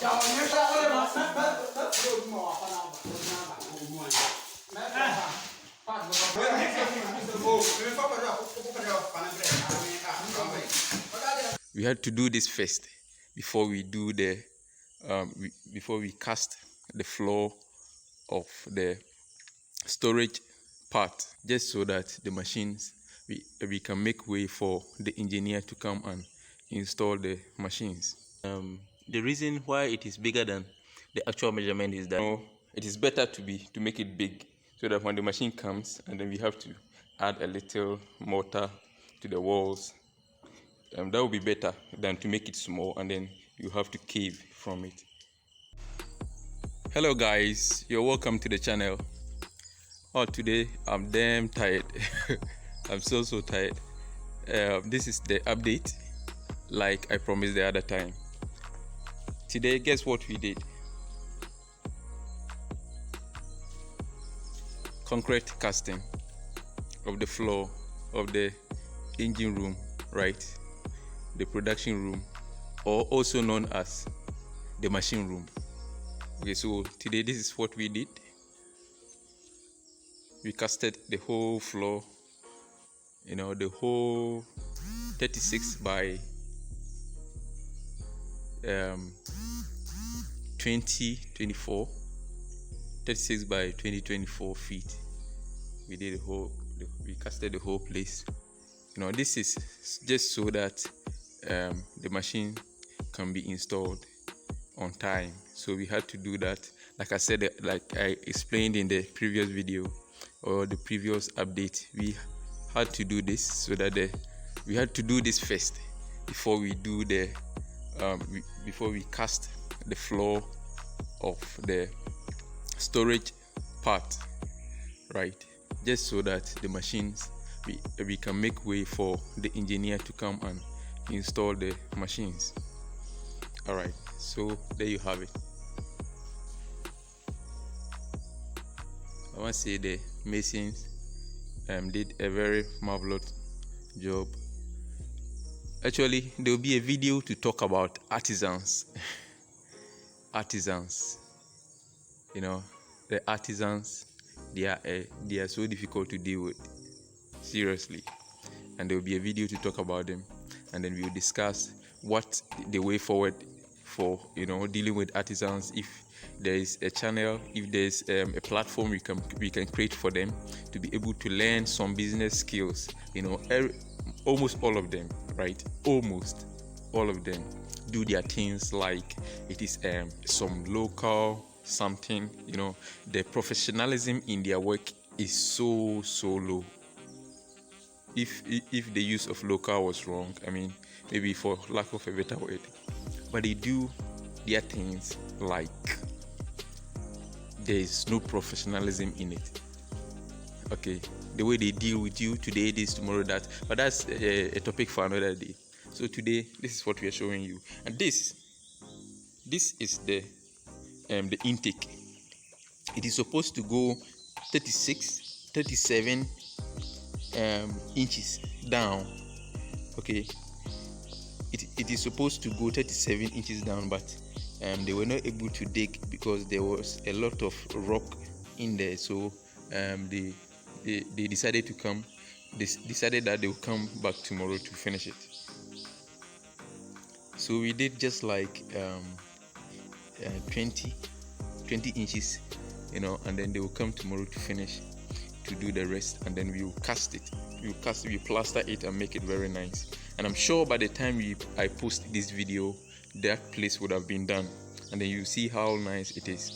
We had to do this first before we do the before we cast the floor of the storage part, just so that the machines we can make way for the engineer to come and install the machines. The reason why it is bigger than the actual measurement is that it is better to make it big, so that when the machine comes and then we have to add a little mortar to the walls, that will be better than to make it small and then you have to cave from it. Hello guys, you're welcome to the channel. Today I'm damn tired. I'm so tired. This is the update, like I promised the other time. Today, guess what we did? Concrete casting of the floor of the engine room, right? The production room, or also known as the machine room. Okay, so today this is what we did. We casted the whole floor, the whole 36 by 24 36 by 24 feet. We casted the whole place. This is just so that the machine can be installed on time. So we had to do that, like I said, like I explained in the previous video or the previous update. We had to do this so that we had to do this first before we do the before we cast the floor of the storage part, right? Just so that the machines we can make way for the engineer to come and install the machines. All right, so there you have it. I want to say the masons did a very marvelous job. Actually, there will be a video to talk about artisans. Artisans, the artisans, they are so difficult to deal with, seriously. And there will be a video to talk about them, and then we will discuss what the way forward for dealing with artisans. If there is a channel, if there is a platform we can create for them to be able to learn some business skills. Almost all of them, right? Almost all of them do their things like it is some local something. The professionalism in their work is so low. If the use of local was wrong, maybe for lack of a better word, but they do their things like there is no professionalism in it. Okay, the way they deal with you today, this, tomorrow, that, but that's a topic for another day. So today, this is what we are showing you, and this is the intake. It is supposed to go 37 inches down. Okay, it is supposed to go 37 inches down, but they were not able to dig because there was a lot of rock in there. So they decided to come. They decided that they will come back tomorrow to finish it. So we did just like 20 inches, and then they will come tomorrow to finish, to do the rest, and then we will cast it. We plaster it and make it very nice. And I'm sure by the time I post this video, that place would have been done, and then you see how nice it is.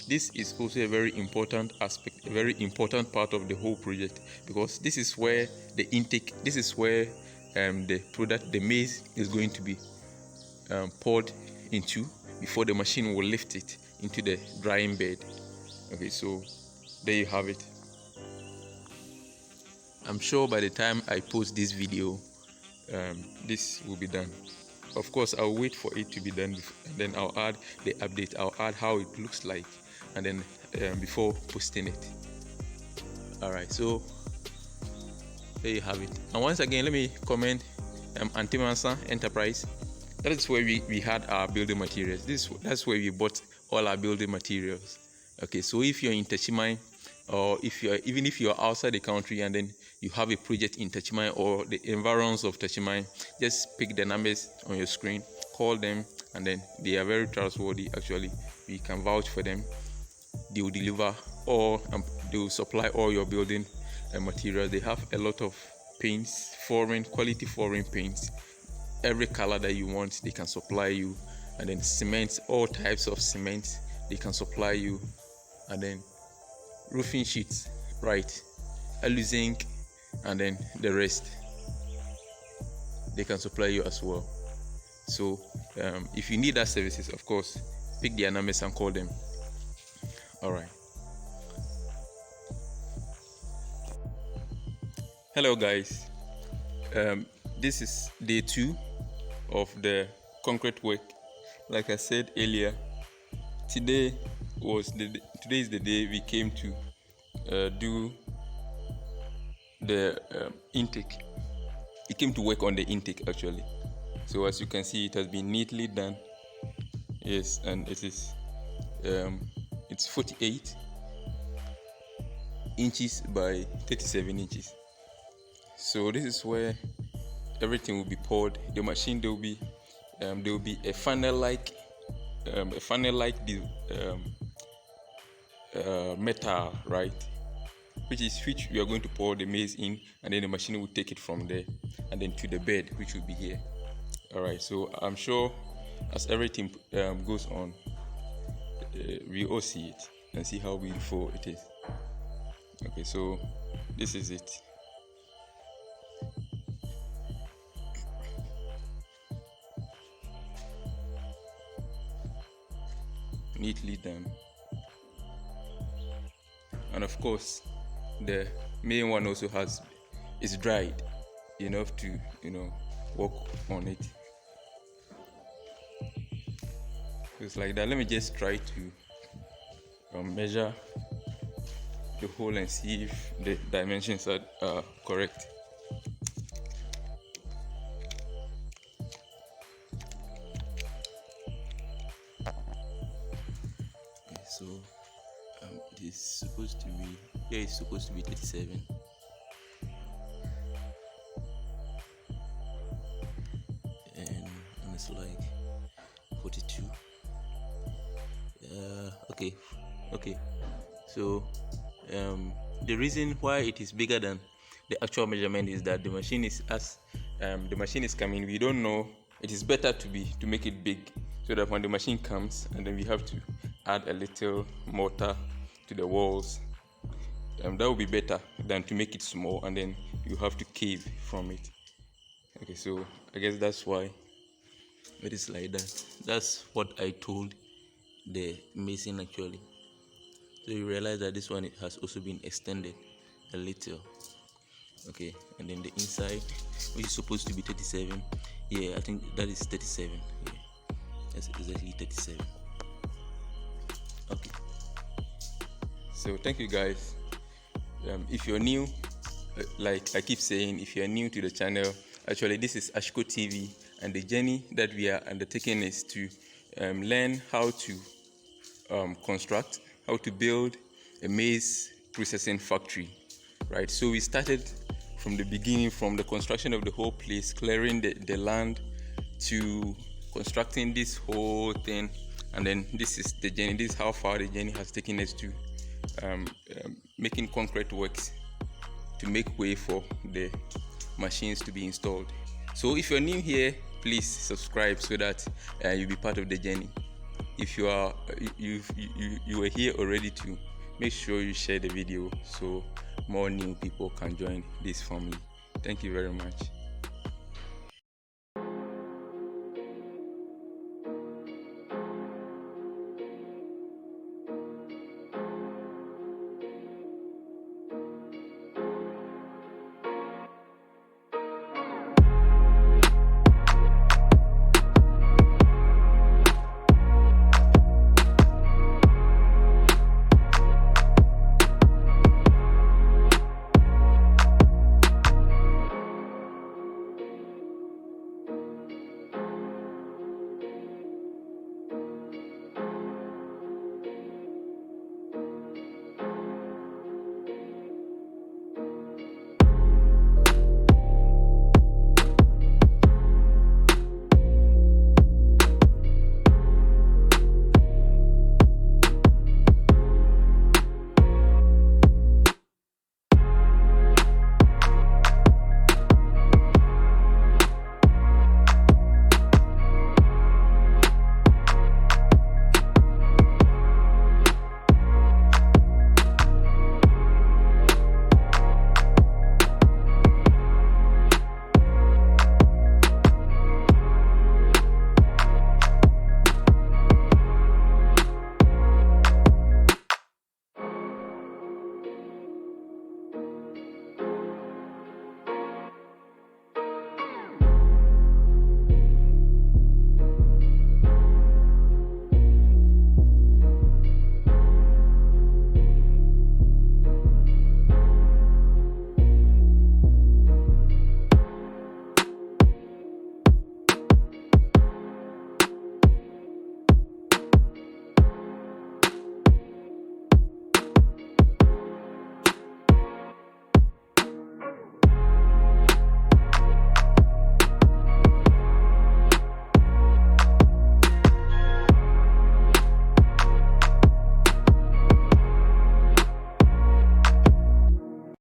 This is also a very important aspect, a very important part of the whole project, because this is where the intake, this is where the product, the maize, is going to be poured into before the machine will lift it into the drying bed. Okay, so there you have it. I'm sure by the time I post this video, this will be done. Of course, I'll wait for it to be done, and then I'll add the update. I'll add how it looks like, and then before posting it. All right, so there you have it. And once again, let me commend Antimansa Enterprise. that is where we had our building materials. That's where we bought all our building materials. Okay, so if you're in Techimai, or even if you're outside the country and then you have a project in Techimai or the environs of Techimai, just pick the numbers on your screen, call them, and then they are very trustworthy. Actually, we can vouch for them. They will deliver all, they will supply all your building materials. They have a lot of paints, quality foreign paints, every color that you want they can supply you, and then cement, all types of cement they can supply you, and then roofing sheets, right, alu-zinc, and then the rest they can supply you as well. So if you need that services, of course, pick their numbers and call them. All right. Hello guys, this is day 2 of the concrete work. Like I said earlier, today is the day we came to do the intake. We came to work on the intake actually. So as you can see, it has been neatly done. Yes, and it is it's 48 inches by 37 inches. So this is where everything will be poured. The machine, there will be a funnel-like metal, right, which we are going to pour the maize in, and then the machine will take it from there and then to the bed, which will be here. All right, so I'm sure as everything goes on, we all see it and see how beautiful it is. Okay, so this is it. Neatly done. And of course, the main one also is dried enough to work on it. It's like that. Let me just try to measure the hole and see if the dimensions are correct. So it is supposed to be, here is supposed to be 37, and it's like 42. Okay, so the reason why it is bigger than the actual measurement is that the machine is coming, we don't know. It is better to make it big, so that when the machine comes and then we have to add a little mortar to the walls, that will be better than to make it small and then you have to cave from it. Okay, so I guess that's why it is like that. That's what I told the mason actually. So you realize that this one, it has also been extended a little. Okay, and then the inside, which is supposed to be 37, yeah, I think that is 37. Yeah, that's exactly 37. Okay, so thank you guys. If you're new, like I keep saying, if you're new to the channel, actually this is Ashko TV, and the journey that we are undertaking is to learn how to construct, how to build a maize processing factory, right? So we started from the beginning, from the construction of the whole place, clearing the land, to constructing this whole thing, and then this is the journey. This is how far the journey has taken us to making concrete works to make way for the machines to be installed. So if you're new here, please subscribe so that you'll be part of the journey. If you are you were here already, to make sure you share the video so more new people can join this family. Thank you very much.